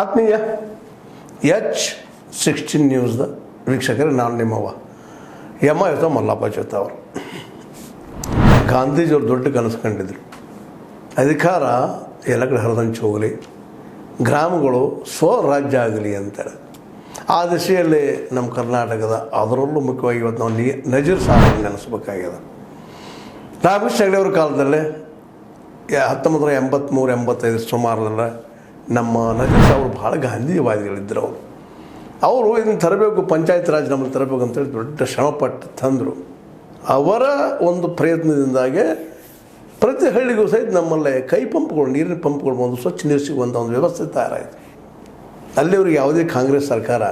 ಆತ್ಮೀಯ H16 ನ್ಯೂಸ್ದ ವೀಕ್ಷಕರೇ, ನಾನು ನಿಮ್ಮವ ಯಮ ಮಲ್ಲಪ್ಪ ಜೊತೆ ಅವರು. ಗಾಂಧೀಜಿಯವರು ದೊಡ್ಡ ಕನಸು ಕಂಡಿದ್ರು. ಅಧಿಕಾರ ಎಲ್ಲ ಕಡೆ ಹರಿದಂಚು ಹೋಗಲಿ, ಗ್ರಾಮಗಳು ಸ್ವರಾಜ್ಯ ಆಗಲಿ ಅಂತಾರೆ. ಆ ದಿಶೆಯಲ್ಲಿ ನಮ್ಮ ಕರ್ನಾಟಕದ, ಅದರಲ್ಲೂ ಮುಖ್ಯವಾಗಿ ಇವತ್ತು ನಾವು ನಜೀರ್ ಸಾಹೇಬ್ ನೆನೆಸ್ಬೇಕಾಗ್ಯದ. ರಾಮಕೃಷ್ಣ ಹೆಗಡೆಯವ್ರ ಕಾಲದಲ್ಲೇ 1983-85 ಸುಮಾರದಲ್ಲ ನಮ್ಮ ನಜೀರ್ ಸಾಹೇಬರು ಭಾಳ ಗಾಂಧಿವಾದಿಗಳಿದ್ದರು. ಅವರು ಇದನ್ನು ತರಬೇಕು, ಪಂಚಾಯತ್ ರಾಜ್ ನಮ್ಮನ್ನು ತರಬೇಕು ಅಂತೇಳಿ ದೊಡ್ಡ ಶ್ರಮಪಟ್ಟು ತಂದರು. ಅವರ ಒಂದು ಪ್ರಯತ್ನದಿಂದಾಗೆ ಪ್ರತಿ ಹಳ್ಳಿಗೂ ಸಹಿತ ನಮ್ಮಲ್ಲೇ ಕೈ ಪಂಪ್ಗಳು, ನೀರಿನ ಪಂಪ್ಗಳು ಬಂದು ಸ್ವಚ್ಛ ನೀರು ಸಿಗುವಂಥ ಒಂದು ವ್ಯವಸ್ಥೆ ತಯಾರಾಯಿತು. ಅಲ್ಲಿವ್ರಿಗೆ ಯಾವುದೇ ಕಾಂಗ್ರೆಸ್ ಸರ್ಕಾರ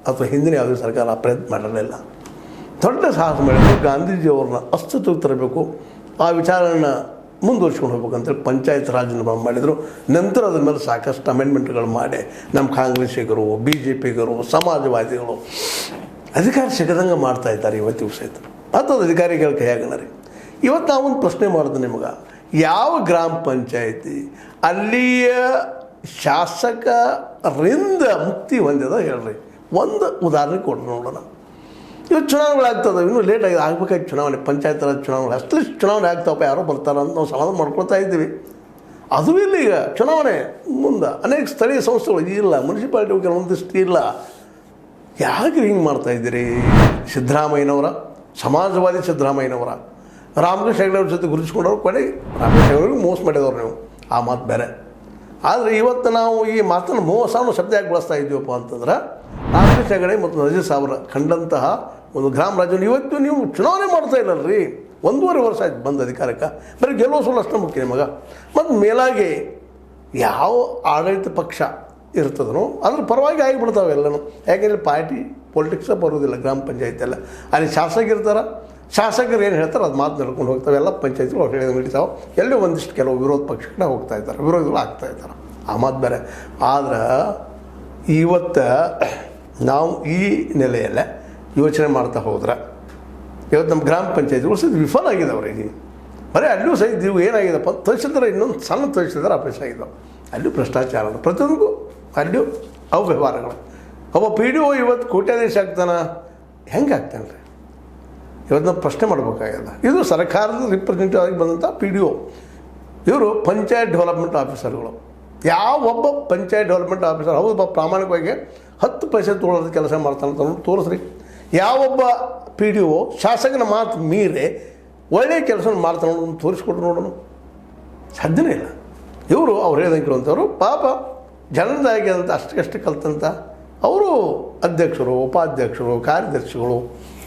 ಅಥವಾ ಹಿಂದಿನ ಯಾವುದೇ ಸರ್ಕಾರ ಪ್ರಯತ್ನ ಮಾಡಲಿಲ್ಲ. ದೊಡ್ಡ ಸಾಹಸ ಮಾಡಿದ್ರು. ಗಾಂಧೀಜಿಯವ್ರನ್ನ ಅಸ್ತಿತ್ವಕ್ಕೆ ತರಬೇಕು, ಆ ವಿಚಾರನ ಮುಂದುವರ್ಸ್ಕೊಂಡು ಹೋಗ್ಬೇಕಂತೇಳಿ ಪಂಚಾಯತ್ ರಾಜನ್ನು ಮಾಡಿದರು. ನಂತರ ಅದ್ರ ಮೇಲೆ ಸಾಕಷ್ಟು ಅಮೆಂಡ್ಮೆಂಟ್ಗಳು ಮಾಡಿ ನಮ್ಮ ಕಾಂಗ್ರೆಸ್ಸಿಗರು, BJPಗರು, ಸಮಾಜವಾದಿಗಳು ಅಧಿಕಾರ ಸಿಗದಂಗೆ ಮಾಡ್ತಾಯಿದ್ದಾರೆ ಇವತ್ತಿಗೂ ಸಹಿತ. ಅದು ಅಧಿಕಾರಿಗಳ ಕೈಯಾಗಲ್ಲ ರೀ. ಇವತ್ತು ನಾವೊಂದು ಪ್ರಶ್ನೆ ಮಾಡಿದೆ ನಿಮಗೆ, ಯಾವ ಗ್ರಾಮ ಪಂಚಾಯತಿ ಅಲ್ಲಿಯ ಶಾಸಕರಿಂದ ಮುಕ್ತಿ ಹೊಂದಿದ ಹೇಳ್ರಿ, ಒಂದು ಉದಾಹರಣೆ ಕೊಡ್ರಿ ನೋಡೋಣ. ಇವತ್ತು ಚುನಾವಣೆಗಳಾಗ್ತದೆ, ಇನ್ನೂ ಲೇಟ್ ಆಗಿದೆ, ಆಗ್ಬೇಕಾಗಿ ಚುನಾವಣೆ, ಪಂಚಾಯತ್ ರಾಜ್ ಚುನಾವಣೆ, ಅಷ್ಟಲಿಷ್ಟು ಚುನಾವಣೆ ಆಗ್ತಾವಪ್ಪ, ಯಾರೋ ಬರ್ತಾರೆ ಅಂತ ನಾವು ಸಮಾಧಾನ ಮಾಡ್ಕೊಳ್ತಾ ಇದ್ದೀವಿ. ಅದು ಇಲ್ಲ. ಈಗ ಚುನಾವಣೆ ಮುಂದೆ ಅನೇಕ ಸ್ಥಳೀಯ ಸಂಸ್ಥೆಗಳು ಇಲ್ಲ, ಮುನ್ಸಿಪಾಲ್ಟಿ ಕೆಲವೊಂದಿಷ್ಟು ಇಲ್ಲ. ಯಾಕೆ ಹಿಂಗೆ ಮಾಡ್ತಾಯಿದ್ದೀರಿ? ಸಿದ್ದರಾಮಯ್ಯನವರ, ಸಮಾಜವಾದಿ ಸಿದ್ದರಾಮಯ್ಯನವರ, ರಾಮಕೃಷ್ಣ ಹೆಗಡೆಯವ್ರ ಜೊತೆ ಗುರುತಿಸ್ಕೊಂಡವ್ರು ಕೊನೆ ರಾಮಕೃಷ್ಣ ಹೆಗಡೆಯವ್ರಿಗೆ ಮೋಸ ಮಾಡಿದವ್ರು ನೀವು, ಆ ಮಾತು ಬೇರೆ. ಆದರೆ ಇವತ್ತು ನಾವು ಈ ಮಾತನ್ನು ಮೋಸವನ್ನು ಶಬ್ದ ಯಾಕೆ ಬಳಸ್ತಾ ಇದ್ದೀವಪ್ಪ ಅಂತಂದ್ರೆ, ರಾಮಕೃಷ್ಣ ಹೆಗಡೆ ಮತ್ತು ನಜೀರ್ ಸಾಹೇಬ್ರ ಕಂಡಂತಹ ಒಂದು ಗ್ರಾಮ ರಾಜ್ಯವನ್ನು ಇವತ್ತು ನೀವು ಚುನಾವಣೆ ಮಾಡ್ತಾ ಇಲ್ಲಲ್ರಿ. 1.5 ವರ್ಷ ಆಯ್ತು ಬಂದು ಅಧಿಕಾರಕ್ಕೆ. ಬರೀ ಗೆಲ್ಲೋ ಸೋಲು ಅಷ್ಟೇ ಮುಖ್ಯ ನಿಮಗೆ. ಮತ್ತು ಮೇಲಾಗಿ ಯಾವ ಆಡಳಿತ ಪಕ್ಷ ಇರ್ತದನೋ ಅದ್ರ ಪರವಾಗಿ ಆಗಿಬಿಡ್ತಾವೆ ಎಲ್ಲನೂ. ಯಾಕೆಂದರೆ ಪಾರ್ಟಿ ಪೊಲಿಟಿಕ್ಸೇ ಬರೋದಿಲ್ಲ ಗ್ರಾಮ ಪಂಚಾಯತಿಯೆಲ್ಲ. ಅಲ್ಲಿ ಶಾಸಕರಿರ್ತಾರೆ, ಶಾಸಕರು ಏನು ಹೇಳ್ತಾರೆ ಅದು ಮಾತು ನಡ್ಕೊಂಡು ಹೋಗ್ತವೆ. ಎಲ್ಲ ಪಂಚಾಯತಿಗಳು ಅವ್ರು ಹೇಳಿದ ಹಿಡಿತಾವೆ. ಎಲ್ಲೂ ಒಂದಿಷ್ಟು ಕೆಲವು ವಿರೋಧ ಪಕ್ಷಗಳನ್ನ ಹೋಗ್ತಾ ಇದ್ದಾರೆ, ವಿರೋಧಿಗಳು ಆಗ್ತಾಯಿದ್ದಾರೆ, ಆ ಮಾತು ಬೇರೆ. ಆದ್ರೆ ಇವತ್ತು ನಾವು ಈ ನೆಲೆಯಲ್ಲೇ ಯೋಚನೆ ಮಾಡ್ತಾ ಹೋದ್ರೆ ಇವತ್ತು ನಮ್ಮ ಗ್ರಾಮ ಪಂಚಾಯತಿಗಳು ಸಹಿತ ವಿಫಲ ಆಗಿದ್ದಾವ್ರಿ. ಈಗ ಬರೀ ಅಲ್ಲೂ ಸಹಿತ ಇವು ಏನಾಗಿದೆಪ್ಪ, ತಹಶೀಲ್ದಾರ್ ಇನ್ನೊಂದು ಸಣ್ಣ ತಹಶೀಲ್ದಾರ್ ಆಫೀಸ್ ಆಗಿದ್ದಾವೆ, ಅಲ್ಲೂ ಭ್ರಷ್ಟಾಚಾರ, ಪ್ರತಿಯೊಂದಿಗೂ ಅಲ್ಲೂ ಅವ್ಯವಹಾರಗಳು. ಒಬ್ಬ PDO ಇವತ್ತು ಕೋಟ್ಯಾಧೀಶ ಆಗ್ತಾನೆ, ಹೆಂಗೆ ಆಗ್ತಾನೆ ರೀ? ಇವತ್ತು ನಾವು ಪ್ರಶ್ನೆ ಮಾಡಬೇಕಾಗ್ಯದ. ಇದು ಸರ್ಕಾರದ ರಿಪ್ರೆಸೆಂಟೇಟಿವ್ ಆಗಿ ಬಂದಂಥ PDO. ಇವರು ಪಂಚಾಯತ್ ಡೆವಲಪ್ಮೆಂಟ್ ಆಫೀಸರ್ಗಳು. ಯಾವೊಬ್ಬ ಪಂಚಾಯತ್ ಡೆವಲಪ್ಮೆಂಟ್ ಆಫೀಸರ್ ಹೌದು ಪ್ರಾಮಾಣಿಕವಾಗಿ 10 ಪೈಸೆ ತೊಗೊಳೋದು ಕೆಲಸ ಮಾಡ್ತಾನೆ ಅಂತ ತೋರಿಸ್ರಿ. ಯಾವೊಬ್ಬ PDO ಶಾಸಕನ ಮಾತು ಮೀರಿ ಒಳ್ಳೆಯ ಕೆಲಸ ಮಾಡ್ತಾನೆ ಅನ್ನೋದನ್ನು ತೋರಿಸ್ಕೊಟ್ರು ನೋಡೋಣ, ಸಾಧ್ಯನೇ ಇಲ್ಲ. ಇವರು ಅವ್ರು ಹೇಳ್ದಂಗೆ ಕೇಳುವಂಥವ್ರು ಪಾಪ ಜನರದಾಗಿ ಅಂತ ಅಷ್ಟಕ್ಕಷ್ಟು ಕಲ್ತಂತ ಅವರು ಅಧ್ಯಕ್ಷರು, ಉಪಾಧ್ಯಕ್ಷರು, ಕಾರ್ಯದರ್ಶಿಗಳು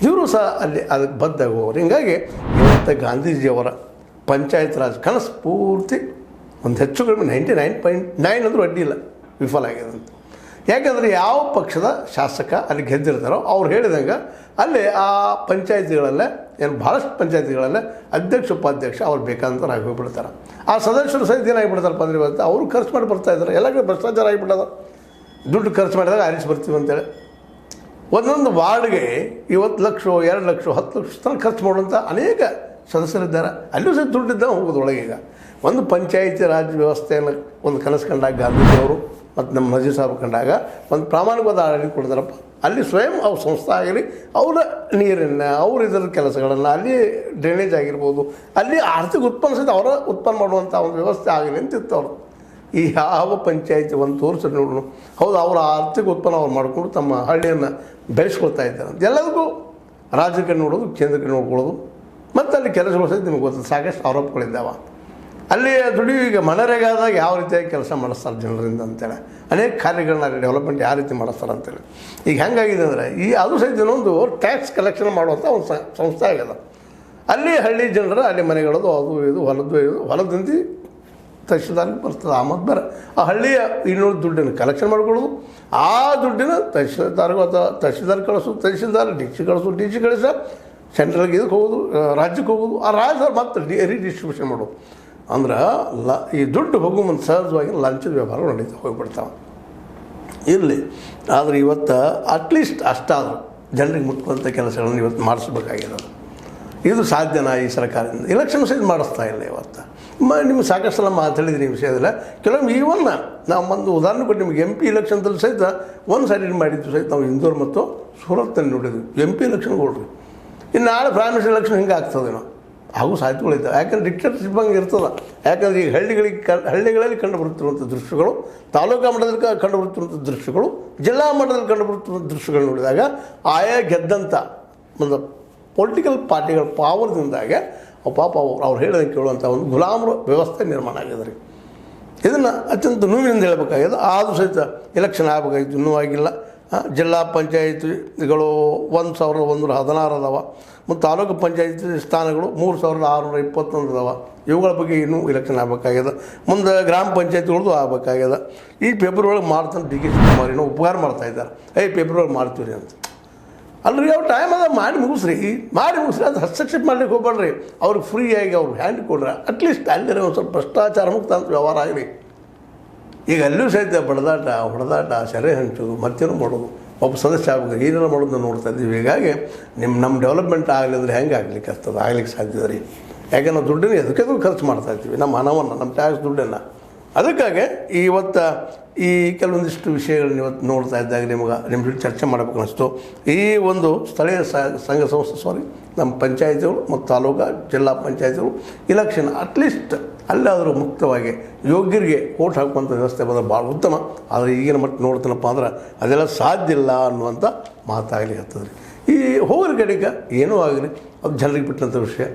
ಇವರು ಸಹ ಅಲ್ಲಿ ಅದಕ್ಕೆ ಬದ್ಧಾಗೋರು. ಹೀಗಾಗಿ ಇವತ್ತು ಗಾಂಧೀಜಿಯವರ ಪಂಚಾಯತ್ ರಾಜ್ ಕನಸು ಪೂರ್ತಿ ಒಂದು ಹೆಚ್ಚು ಕಡಿಮೆ 99.9 ಅಂದರೂ ಅಡ್ಡಿ ಇಲ್ಲ, ವಿಫಲ ಆಗಿದೆ ಅಂತ. ಯಾಕೆಂದರೆ ಯಾವ ಪಕ್ಷದ ಶಾಸಕ ಅಲ್ಲಿ ಗೆದ್ದಿರ್ತಾರೋ ಅವ್ರು ಹೇಳಿದಂಗೆ ಅಲ್ಲಿ ಆ ಪಂಚಾಯತಿಗಳಲ್ಲೇ ಭಾಳಷ್ಟು ಪಂಚಾಯತಿಗಳಲ್ಲೇ ಅಧ್ಯಕ್ಷ ಉಪಾಧ್ಯಕ್ಷ ಅವ್ರು ಬೇಕಾದಂಥ ಆಗಿ ಹೋಗ್ಬಿಡ್ತಾರೆ. ಆ ಸದಸ್ಯರು ಸಹಿತ ಏನಾಗಿಬಿಡ್ತಾರಪ್ಪ ಅಂದರೆ ಇವತ್ತು ಅವರು ಖರ್ಚು ಮಾಡಿ ಬರ್ತಾಯಿದ್ದಾರೆ. ಎಲ್ಲ ಕಡೆ ಭ್ರಷ್ಟಾಚಾರ ಆಗಿಬಿಟ್ಟದ. ದುಡ್ಡು ಖರ್ಚು ಮಾಡಿದಾಗ ಆರಿಸಿ ಬರ್ತೀವಿ ಅಂತೇಳಿ ಒಂದೊಂದು ವಾರ್ಡ್ಗೆ 50 ಲಕ್ಷ, 2 ಲಕ್ಷ, 10 ಲಕ್ಷ ತನಕ ಖರ್ಚು ಮಾಡುವಂಥ ಅನೇಕ ಸದಸ್ಯರಿದ್ದಾರೆ. ಅಲ್ಲೂ ಸಹಿತ ದುಡ್ಡಿದ್ದ ಹೋಗೋದು ಒಳಗೆ. ಈಗ ಒಂದು ಪಂಚಾಯತಿ ರಾಜ್ ವ್ಯವಸ್ಥೆಯನ್ನು ಒಂದು ಕನಸು ಕಂಡಾಗ ಗಾಂಧೀಜಿಯವರು ಮತ್ತು ನಮ್ಮ ನಜೀರ್ ಸಾಹೇಬ್ ಕಂಡಾಗ ಒಂದು ಪ್ರಾಮಾಣಿಕವಾದ ಆಡಳಿತ ಕೊಡ್ತಾರಪ್ಪ. ಅಲ್ಲಿ ಸ್ವಯಂ ಅವ್ರ ಸಂಸ್ಥೆ ಆಗಲಿ, ಅವರ ನೀರನ್ನು, ಅವ್ರ ಇದರ ಕೆಲಸಗಳನ್ನು, ಅಲ್ಲಿ ಡ್ರೈನೇಜ್ ಆಗಿರ್ಬೋದು, ಅಲ್ಲಿ ಆರ್ಥಿಕ ಉತ್ಪನ್ನ ಸಹಿತ ಅವರ ಉತ್ಪನ್ನ ಮಾಡುವಂಥ ಒಂದು ವ್ಯವಸ್ಥೆ ಆಗಲಿ ಅಂತಿತ್ತು ಅವರು. ಈ ಯಾವ ಪಂಚಾಯತಿ ಒಂದು ತೋರಿಸಿ ನೋಡೋಣ, ಹೌದು ಅವರ ಆರ್ಥಿಕ ಉತ್ಪನ್ನ ಅವ್ರು ಮಾಡಿಕೊಂಡು ತಮ್ಮ ಹಳ್ಳಿಯನ್ನು ಬೆಳೆಸ್ಕೊಳ್ತಾ ಇದ್ದಾರೆ ಅಂತ. ಎಲ್ಲದಕ್ಕೂ ರಾಜ್ಯಕ್ಕೆ ನೋಡೋದು, ಕೇಂದ್ರಕ್ಕೆ ನೋಡ್ಕೊಳ್ಳೋದು, ಮತ್ತು ಅಲ್ಲಿ ಕೆಲಸಗಳು ಸಹಿತ ನಿಮಗೆ ಗೊತ್ತಿಲ್ಲ, ಸಾಕಷ್ಟು ಆರೋಪಗಳಿದ್ದಾವೆ. ಅಲ್ಲಿ ದುಡಿಯು ಈಗ ಮನರೇಗಾದಾಗ ಯಾವ ರೀತಿಯಾಗಿ ಕೆಲಸ ಮಾಡಿಸ್ತಾರೆ ಜನರಿಂದ ಅಂತೇಳಿ, ಅನೇಕ ಕಾರ್ಯಗಳನ್ನ ಅಲ್ಲಿ ಡೆವಲಪ್ಮೆಂಟ್ ಯಾವ ರೀತಿ ಮಾಡಿಸ್ತಾರೆ ಅಂತೇಳಿ. ಈಗ ಹೆಂಗಾಗಿದೆ ಅಂದರೆ ಅದು ಸಹಿತ ಇನ್ನೊಂದು ಟ್ಯಾಕ್ಸ್ ಕಲೆಕ್ಷನ್ ಮಾಡುವಂಥ ಒಂದು ಸಂಸ್ಥೆ ಆಗ್ಯದ. ಅಲ್ಲಿ ಹಳ್ಳಿ ಜನರ ಅಲ್ಲಿ ಮನೆಗಳದು ಅದು ಇದು ಹೊಲದಿಂದ ತಹಶೀಲ್ದಾರ್ಗೆ ಬರ್ತದೆ. ಆ ಮತ್ತು ಬೇರೆ ಆ ಹಳ್ಳಿಯ ಇನ್ನೂರು ದುಡ್ಡನ್ನು ಕಲೆಕ್ಷನ್ ಮಾಡ್ಕೊಳ್ಳೋದು, ಆ ದುಡ್ಡಿನ ತಹಶೀಲ್ದಾರ್ಗೂ ಅಥವಾ ತಹಶೀಲ್ದಾರ್ ಕಳಿಸೋದು, ತಹಶೀಲ್ದಾರ್ DC ಕಳಿಸೋದು, DC ಕಳಿಸ ಸೆಂಟ್ರಲ್ಗೆ ಇದಕ್ಕೆ ಹೋಗೋದು, ರಾಜ್ಯಕ್ಕೆ ಹೋಗೋದು, ಆ ರಾಜ್ಯ ಮತ್ತೆ ರೀಡಿಸ್ಟ್ರಿಬ್ಯೂಷನ್ ಮಾಡೋದು. ಅಂದ್ರೆ ಈ ದುಡ್ಡು ಹೋಗೋ ಮುಂದೆ ಸಹಜವಾಗಿ ಲಂಚದ ವ್ಯವಹಾರ ನಡೀತಾ ಹೋಗಿಬಿಡ್ತಾವೆ ಇರಲಿ. ಆದರೆ ಇವತ್ತು ಅಟ್ಲೀಸ್ಟ್ ಅಷ್ಟಾದರೂ ಜನರಿಗೆ ಮುಟ್ಟುವಂಥ ಕೆಲಸಗಳನ್ನು ಇವತ್ತು ಮಾಡಿಸ್ಬೇಕಾಗಿದೆ. ಇದು ಸಾಧ್ಯನಾ ಈ ಸರ್ಕಾರದಿಂದ? ಎಲೆಕ್ಷನ್ ಸಹಿತ ಮಾಡಿಸ್ತಾ ಇಲ್ಲ ಇವತ್ತು. ನಿಮ್ಗೆ ಸಾಕಷ್ಟು ಸಲ ಮಾತಾಡಿದ್ರಿ ಈ ವಿಷಯದಲ್ಲ. ಕೆಲವೊಮ್ಮೆ ಈವನ್ ನಾವು ಒಂದು ಉದಾಹರಣೆ ಕೊಟ್ಟು ನಿಮ್ಗೆ MP ಎಲೆಕ್ಷನ್ದಲ್ಲಿ ಸಹಿತ ಒಂದು ಸೈಡ್ ಮಾಡಿದ್ದು ಸಹಿತ ನಾವು ಇಂದೋರ್ ಮತ್ತು ಸೂರತ್ನಲ್ಲಿ ನೋಡಿದ್ವಿ. MP ಎಲೆಕ್ಷನ್ ಕೊಡ್ರಿ, ಇನ್ನು ನಾಳೆ ಪ್ರೈಮ್ ಮಿನಿಸ್ಟರ್ ಎಲೆಕ್ಷನ್ ಹಿಂಗೆ ಆಗ್ತದೇನೋ ಹಾಗೂ ಸಾಧ್ಯತೆಗಳಿದ್ದಾವೆ. ಯಾಕಂದ್ರೆ ಡಿಕ್ಟೇಟರ್ಶಿಪ್ ಹಂಗೆ ಇರ್ತದೆ. ಯಾಕಂದರೆ ಈಗ ಹಳ್ಳಿಗಳಲ್ಲಿ ಕಂಡುಬರುತ್ತಿರುವಂಥ ದೃಶ್ಯಗಳು, ತಾಲೂಕಾ ಮಟ್ಟದಲ್ಲಿ ಕಂಡುಬರುತ್ತಿರುವಂಥ ದೃಶ್ಯಗಳು, ಜಿಲ್ಲಾ ಮಟ್ಟದಲ್ಲಿ ಕಂಡುಬರುತ್ತಿರುವಂಥ ದೃಶ್ಯಗಳು ನೋಡಿದಾಗ ಆಯಾ ಗೆದ್ದಂಥ ಒಂದು ಪೊಲಿಟಿಕಲ್ ಪಾರ್ಟಿಗಳ ಪಾವರ್ದಿಂದಾಗ ಪಾಪ ಅವ್ರು ಹೇಳೋದಕ್ಕೆ ಕೇಳುವಂಥ ಒಂದು ಗುಲಾಮರ ವ್ಯವಸ್ಥೆ ನಿರ್ಮಾಣ ಆಗಿದೆ ರೀ. ಇದನ್ನು ಅತ್ಯಂತ ನೋವಿನಿಂದ ಹೇಳಬೇಕಾಗಿದೆ. ಆದರೂ ಸಹಿತ ಎಲೆಕ್ಷನ್ ಆಗಬೇಕಾಗಿತ್ತು, ಇನ್ನೂ ಆಗಿಲ್ಲ. ಜಿಲ್ಲಾ ಪಂಚಾಯಿತಿಗಳು 1116 ಅದಾವ ಮತ್ತು ತಾಲೂಕು ಪಂಚಾಯಿತಿ ಸ್ಥಾನಗಳು 3621 ಅದಾವ. ಇವುಗಳ ಬಗ್ಗೆ ಇನ್ನೂ ಎಲೆಕ್ಷನ್ ಆಗಬೇಕಾಗ್ಯದ. ಮುಂದೆ ಗ್ರಾಮ ಪಂಚಾಯತಿಗಳದ್ದು ಆಗಬೇಕಾಗ್ಯದ. ಈ ಫೆಬ್ರವರಿ ಮಾಡ್ತಾನೆ DK ಶಿವಕುಮಾರ್ ಏನೋ ಉಪಕಾರ ಮಾಡ್ತಾಯಿದ್ದಾರೆ, ಫೆಬ್ರವರಿ ಮಾಡ್ತೀವಿ ರೀ ಅಂತ. ಅಲ್ರಿ ಅವ್ರು ಟೈಮ್ ಅದ ಮಾಡಿ ಮುಗಿಸ್ರಿ ಅದು ಹಸ್ತಕ್ಷೇಪ ಮಾಡ್ಲಿಕ್ಕೆ ಹೋಗ್ಬೇಡ್ರಿ. ಅವ್ರಿಗೆ ಫ್ರೀಯಾಗಿ ಅವ್ರು ಹ್ಯಾಂಡ್ ಕೊಡ್ರಿ. ಅಟ್ಲೀಸ್ಟ್ ಅಲ್ಲಿರೋ ಒಂದು ಸ್ವಲ್ಪ ಭ್ರಷ್ಟಾಚಾರ ಮುಕ್ತ ಅಂತ ವ್ಯವಹಾರ ಆಗಲಿ. ಈಗ ಅಲ್ಲೂ ಸಹಿತ ಹೊಡೆದಾಟ ಸೆರೆ ಹಂಚೋದು ಮತ್ತೇನೋ ಮಾಡೋದು, ಒಬ್ಬ ಸದಸ್ಯ ಆಗಬೇಕು, ಏನೇನೋ ಮಾಡೋದನ್ನ ನೋಡ್ತಾ ಇದ್ದೀವಿ. ಹೀಗಾಗಿ ನಮ್ಮ ಡೆವಲಪ್ಮೆಂಟ್ ಆಗಲಿದ್ರೆ ಹೆಂಗೆ ಆಗ್ಲಿಕ್ಕೆ ಆಗ್ಲಿಕ್ಕೆ ಸಾಧ್ಯದ ರೀ. ಯಾಕೆ ನಾವು ದುಡ್ಡನ್ನು ಎದಕ್ಕೆ ಖರ್ಚು ಮಾಡ್ತಾ ಇರ್ತೀವಿ, ನಮ್ಮ ಹಣವನ್ನು, ನಮ್ಮ ಟ್ಯಾಕ್ಸ್ ದುಡ್ಡನ್ನು. ಅದಕ್ಕಾಗಿ ಇವತ್ತು ಈ ಕೆಲವೊಂದಿಷ್ಟು ವಿಷಯಗಳನ್ನ ಇವತ್ತು ನೋಡ್ತಾ ಇದ್ದಾಗ ನಿಮ್ಮ ಜೊತೆ ಚರ್ಚೆ ಮಾಡಬೇಕು ಅನ್ನಿಸ್ತು. ಈ ಒಂದು ಸ್ಥಳೀಯ ಸಂಘ ಸಂಸ್ಥೆ ನಮ್ಮ ಪಂಚಾಯಿತಿಗಳು ಮತ್ತು ತಾಲೂಕಾ ಜಿಲ್ಲಾ ಪಂಚಾಯಿತಿಗಳು ಎಲೆಕ್ಷನ್ ಅಟ್ಲೀಸ್ಟ್ ಅಲ್ಲಾದರೂ ಮುಕ್ತವಾಗಿ ಯೋಗ್ಯರಿಗೆ ಓಟ್ ಹಾಕುವಂಥ ವ್ಯವಸ್ಥೆ ಬಂದರೆ ಭಾಳ ಉತ್ತಮ. ಆದರೆ ಈಗಿನ ಮಟ್ಟ ನೋಡ್ತೀನಪ್ಪ ಅಂದ್ರೆ ಅದೆಲ್ಲ ಸಾಧ್ಯ ಇಲ್ಲ ಅನ್ನುವಂಥ ಮಾತಾಗಲಿ ಹತ್ತದ್ರಿ. ಈ ಹೋಗ್ರ ಕಡೆಗೆ ಏನೂ ಆಗಲಿ ಅದು ಜನರಿಗೆ ಬಿಟ್ಟಂಥ ವಿಷಯ.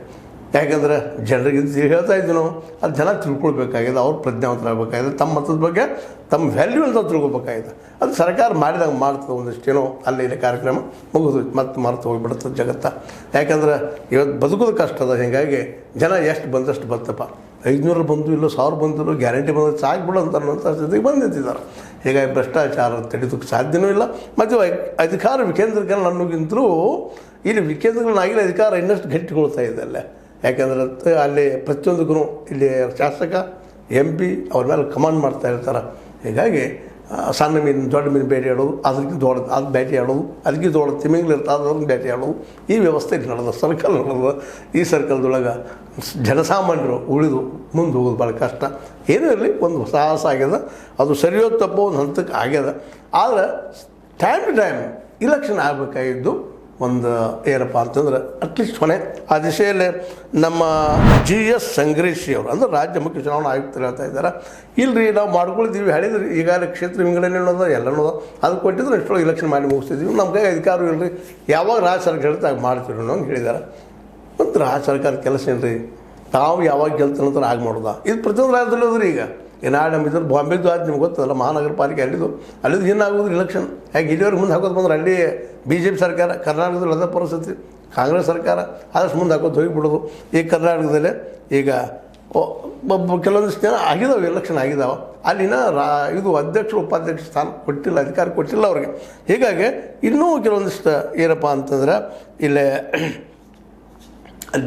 ಯಾಕಂದ್ರೆ ಜನರಿಗೆ ಹೇಳ್ತಾ ಇದ್ವಿ ನಾವು, ಅದು ಜನ ತಿಳ್ಕೊಳ್ಬೇಕಾಗಿದೆ, ಅವ್ರು ಪ್ರಜ್ಞಾವಂತರಾಗಬೇಕಾಗಿದೆ, ತಮ್ಮ ಮತದ ಬಗ್ಗೆ ತಮ್ಮ ವ್ಯಾಲ್ಯೂ ಅಂತ ತಿಳ್ಕೊಬೇಕಾಗಿದೆ. ಅದು ಸರ್ಕಾರ ಮಾಡಿದಾಗ ಮಾಡ್ತದೆ. ಒಂದಿಷ್ಟೇನೋ ಅಲ್ಲಿ ಇಲ್ಲಿ ಕಾರ್ಯಕ್ರಮ ಮುಗಿದು ಮತ್ತೆ ಮರೆತು ಹೋಗಿಬಿಡುತ್ತೆ ಜಗತ್ತ. ಯಾಕಂದ್ರೆ ಇವತ್ತು ಬದುಕೋದು ಕಷ್ಟ ಅದ. ಹೀಗಾಗಿ ಜನ ಎಷ್ಟು ಬಂದಷ್ಟು ಬರ್ತಪ್ಪ, 500 ಬಂದು ಇಲ್ಲ 1000 ಬಂದಿರೋ ಗ್ಯಾರಂಟಿ ಬಂದು ಸಾಕ್ಬಿಡು ಅನ್ನೋಂಥ ಸ್ಥಿತಿಗೆ ಬಂದಿದ್ದಾರೆ. ಹೀಗಾಗಿ ಭ್ರಷ್ಟಾಚಾರ ತಡೆಯೋದಕ್ಕೆ ಸಾಧ್ಯವೂ ಇಲ್ಲ. ಮತ್ತು ಅಧಿಕಾರ ವಿಕೇಂದ್ರೀಕರಣ ಅನ್ನೋಕ್ಕಿಂತಲೂ ಇಲ್ಲಿ ವಿಕೇಂದ್ರೀಕರಣ ಅಧಿಕಾರ ಇನ್ನಷ್ಟು ಗಟ್ಟಿಗೊಳ್ತಾ ಇದೆ ಅಲ್ಲೇ. ಯಾಕೆಂದ್ರೆ ಅಲ್ಲಿ ಪ್ರತಿಯೊಂದಕ್ಕೂ ಇಲ್ಲಿ ಶಾಸಕ MP ಅವ್ರ ಮೇಲೆ ಕಮಾಂಡ್ ಮಾಡ್ತಾ ಇರ್ತಾರೆ. ಹೀಗಾಗಿ ಸಣ್ಣ ಮೀನು ದೊಡ್ಡ ಮೀನು ಬೇಟೆ ಆಡೋದು, ಅದಕ್ಕೆ ಅದು ಬೇಟೆ ಆಡೋದು, ಅದಕ್ಕೆ ದೊಡ್ಡ ತಿಮಿಂಗ್ಲಿರ್ತಾರೆ ಅದನ್ನು ಬೇಟೆ ಆಡೋದು, ಈ ವ್ಯವಸ್ಥೆ ನಡೆದ ಸರ್ಕಲ್ ನಡೆದ. ಈ ಸರ್ಕಲ್ದೊಳಗೆ ಜನಸಾಮಾನ್ಯರು ಉಳಿದು ಮುಂದೆ ಹೋಗೋದು ಭಾಳ ಕಷ್ಟ. ಏನೇ ಇರಲಿ ಒಂದು ಸಾಹಸ ಆಗ್ಯದ, ಅದು ಸರಿಯೋ ತಪ್ಪೋ ಒಂದು ಹಂತಕ್ಕೆ ಆಗ್ಯದ. ಆದರೆ ಟೈಮ್ ಟು ಟೈಮ್ ಇಲೆಕ್ಷನ್ ಆಗಬೇಕಾಗಿದ್ದು ಒಂದು ಏನಪ್ಪ ಅಂತಂದ್ರೆ ಅಟ್ಲೀಸ್ಟ್ ಹೊಣೆ ಆ ದಿಶೆಯಲ್ಲೇ ನಮ್ಮ GS ಸಂಗ್ರೇಶಿ ಅವರು ಅಂದರೆ ರಾಜ್ಯ ಮುಖ್ಯ ಚುನಾವಣಾ ಆಯುಕ್ತರು ಹೇಳ್ತಾ ಇದ್ದಾರೆ, ಇಲ್ಲರಿ ನಾವು ಮಾಡ್ಕೊಳ್ತೀವಿ ಹೇಳಿದ್ರಿ, ಈಗಾಗಲೇ ಕ್ಷೇತ್ರ ವಿಂಗಡಣೆ ಅನ್ನೋದು ಎಲ್ಲನೂ ಅದು ಕೊಟ್ಟಿದ್ರು ಎಷ್ಟೊಳಗೆ ಎಲೆಕ್ಷನ್ ಮಾಡಿ ಮುಗಿಸ್ತಿದ್ವಿ, ನಮ್ಮ ಕೈ ಅಧಿಕಾರ ಇಲ್ಲರಿ, ಯಾವಾಗ ರಾಜ್ಯ ಸರ್ಕಾರ ಹೇಳ್ತಾ ಮಾಡ್ತೀವಿ ಅನ್ನೋ ಹಂಗೆ ಹೇಳಿದ್ದಾರೆ. ಮತ್ತು ರಾಜ್ಯ ಸರ್ಕಾರ ಕೆಲಸ ಏನ್ರಿ, ತಾವು ಯಾವಾಗ ಗೆಲ್ತಾನಂತಾರೆ ಆಗ ಮಾಡೋದ. ಇದು ಪ್ರತಿಯೊಂದು ರಾಜ್ಯದಲ್ಲಿ ಹೋದ್ರಿ. ಈಗ ಏನಾಡು ನಮ್ಮ ಇದ್ರ ಬಾಂಬೆದು ಆಯ್ತು ನಿಮ್ಗೆ ಗೊತ್ತಲ್ಲ, ಮಹಾನಗರ ಪಾಲಿಕೆ ಅಲ್ಲಿದ್ದು ಏನಾಗೋದು ಇಲೆಕ್ಷನ್. ಯಾಕೆ ಇಲ್ಲಿವರೆಗೆ ಮುಂದೆ ಹಾಕೋದು ಬಂದ್ರೆ ಅಲ್ಲಿ BJP ಸರ್ಕಾರ, ಕರ್ನಾಟಕದಲ್ಲಿ ಅದೇ ಪರಿಸ್ಥಿತಿ, ಕಾಂಗ್ರೆಸ್ ಸರ್ಕಾರ ಆದಷ್ಟು ಮುಂದೆ ಹಾಕೋದು ಹೋಗಿಬಿಡೋದು. ಈ ಕರ್ನಾಟಕದಲ್ಲೇ ಈಗ ಕೆಲವೊಂದಿಷ್ಟು ಜನ ಆಗಿದಾವೆ, ಎಲೆಕ್ಷನ್ ಆಗಿದಾವೆ, ಅಲ್ಲಿನ ಇದು ಅಧ್ಯಕ್ಷರು ಉಪಾಧ್ಯಕ್ಷ ಸ್ಥಾನ ಕೊಟ್ಟಿಲ್ಲ, ಅಧಿಕಾರ ಕೊಟ್ಟಿಲ್ಲ ಅವ್ರಿಗೆ. ಹೀಗಾಗಿ ಇನ್ನೂ ಕೆಲವೊಂದಿಷ್ಟು ಏನಪ್ಪ ಅಂತಂದ್ರೆ ಇಲ್ಲೇ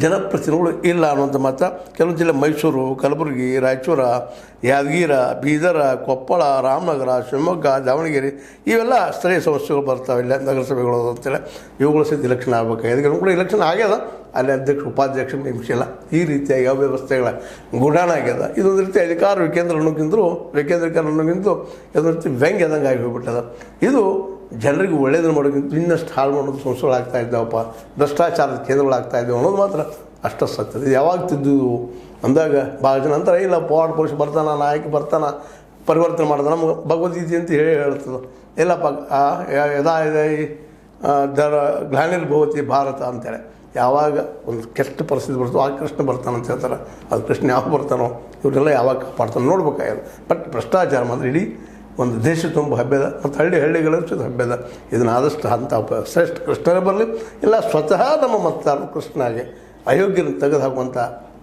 ಜನಪ್ರತಿನಿಧಿಗಳು ಇಲ್ಲ ಅನ್ನುವಂಥ ಮಾತ್ರ. ಕೆಲವು ಜಿಲ್ಲೆ ಮೈಸೂರು, ಕಲಬುರಗಿ, ರಾಯಚೂರು, ಯಾದಗಿರಿ, ಬೀದರ, ಕೊಪ್ಪಳ, ರಾಮನಗರ, ಶಿವಮೊಗ್ಗ, ದಾವಣಗೆರೆ ಇವೆಲ್ಲ ಸ್ಥಳೀಯ ಸಮಸ್ಯೆಗಳು ಬರ್ತಾವೆ. ಇಲ್ಲ ನಗರಸಭೆಗಳು ಅಂತೇಳಿ ಇವುಗಳು ಸಹಿತ ಇಲೆಕ್ಷನ್ ಆಗಬೇಕಾಗಿದೆ. ಕೆಲವು ಕೂಡ ಇಲೆಕ್ಷನ್ ಆಗ್ಯದ, ಅಲ್ಲಿ ಅಧ್ಯಕ್ಷ ಉಪಾಧ್ಯಕ್ಷ ನೇಮಿಸಿಲ್ಲ. ಈ ರೀತಿಯಾಗಿ ಯಾವ ವ್ಯವಸ್ಥೆಗಳ ಗುಡಾಣ ಆಗ್ಯದ. ಇದೊಂದು ರೀತಿ ಅಧಿಕಾರ ವಿಕೇಂದ್ರೀಕರಣ ಅನ್ನೋಕ್ಕಿಂತಲೂ ಇದೊಂದು ರೀತಿ ವ್ಯಂಗ್ಯದಂಗೆ ಆಗಿ ಹೋಗ್ಬಿಟ್ಟದ. ಇದು ಜನರಿಗೆ ಒಳ್ಳೇದನ್ನು ಮಾಡೋಕ್ಕಿಂತ ಇನ್ನಷ್ಟು ಹಾಳು ಮಾಡೋದು ಸಂಸ್ಥೆಗಳಾಗ್ತಾ ಇದ್ದಾವಪ್ಪ, ಭ್ರಷ್ಟಾಚಾರದ ಕೇಂದ್ರಗಳಾಗ್ತಾ ಇದ್ದಾವೆ ಅನ್ನೋದು ಮಾತ್ರ ಅಷ್ಟು ಸತ್ಯದ. ಇದು ಯಾವಾಗ ತಿದ್ದುದು ಅಂದಾಗ ಭಾಳ ಜನ ಅಂತಾರೆ, ಇಲ್ಲ ಪವಾಡ್ ಪುರುಷ ಬರ್ತಾನೆ, ನಾಯಕ ಬರ್ತಾನೆ, ಪರಿವರ್ತನೆ ಮಾಡೋದು ನಮ್ಗೆ ಭಗವದ್ಗೀತೆ ಅಂತ ಹೇಳ್ತದೆ. ಇಲ್ಲಪ್ಪ ಯದಾ ಗ್ಲಾನಿರ್ಭವತಿ ಭಾರತ ಅಂತೇಳಿ ಯಾವಾಗ ಒಂದು ಕೆಟ್ಟ ಪರಿಸ್ಥಿತಿ ಬರ್ತೋ ಆ ಕೃಷ್ಣ ಬರ್ತಾನೆ ಅಂತ ಹೇಳ್ತಾರೆ. ಅದು ಕೃಷ್ಣ ಯಾವಾಗ ಬರ್ತಾನೋ ಇವರೆಲ್ಲ ಯಾವಾಗ ಕಾಪಾಡ್ತಾನೆ ನೋಡ್ಬೇಕಾಗ್ಯದ. ಬಟ್ ಭ್ರಷ್ಟಾಚಾರ ಮಾತ್ರ ಇಡೀ ಒಂದು ದೇಶ ತುಂಬ ಹಬ್ಬದ ಮತ್ತು ಹಳ್ಳಿಗಳಲ್ಲೂ ಸಹಿತ ಹಬ್ಬದ. ಇದನ್ನು ಆದಷ್ಟು ಅಂಥ ಶ್ರೇಷ್ಠ ಕೃಷ್ಣರೇ ಬರಲಿ, ಇಲ್ಲ ಸ್ವತಃ ನಮ್ಮ ಮತದಾರರು ಕೃಷ್ಣಾಗೆ ಅಯೋಗ್ಯನ ತೆಗೆದುಹಾಕುವಂಥ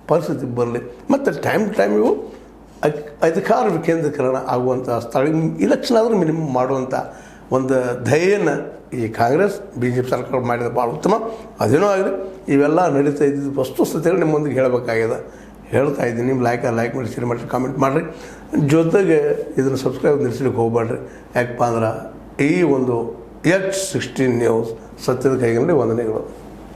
ಪರಿಸ್ಥಿತಿ ಬರಲಿ. ಮತ್ತು ಟೈಮ್ ಟು ಟೈಮ್ ಇವು ಅಧಿಕಾರ ವಿಕೇಂದ್ರೀಕರಣ ಆಗುವಂಥ ಸ್ಥಳ ಇಲೆಕ್ಷನ್ ಆದರೂ ಮಿನಿಮಮ್ ಮಾಡುವಂಥ ಒಂದು ಧ್ಯೇಯನ ಈ ಕಾಂಗ್ರೆಸ್ BJP ಸರ್ಕಾರ ಮಾಡಿದ ಭಾಳ ಉತ್ತಮ. ಅದೇನೋ ಆಗಲಿ, ಇವೆಲ್ಲ ನಡೀತಾ ಇದ್ದಿದ್ದು ವಸ್ತುಸ್ಥಿತಿಗಳು ನಿಮ್ಮೊಂದಿಗೆ ಹೇಳಬೇಕಾಗ್ಯದ. ಹೇಳ್ತಾ ಇದ್ದೀನಿ. ನಿಮ್ಮ ಲೈಕ್ ಮಾಡಿ, ಶೇರ್ ಮಾಡಿ, ಕಾಮೆಂಟ್ ಮಾಡಿರಿ. ಜೊತೆಗೆ ಇದನ್ನು ಸಬ್ಸ್ಕ್ರೈಬ್ ನಿಲ್ಲಿಸ್ಲಿಕ್ಕೆ ಹೋಗ್ಬೇಡ್ರಿ. ಯಾಕಪ್ಪ ಅಂದ್ರೆ ಈ ಒಂದು H16 ನ್ಯೂಸ್ ಸತ್ಯದ ಕೈಗಳಲ್ಲಿ ವಂದನೆಗಳು.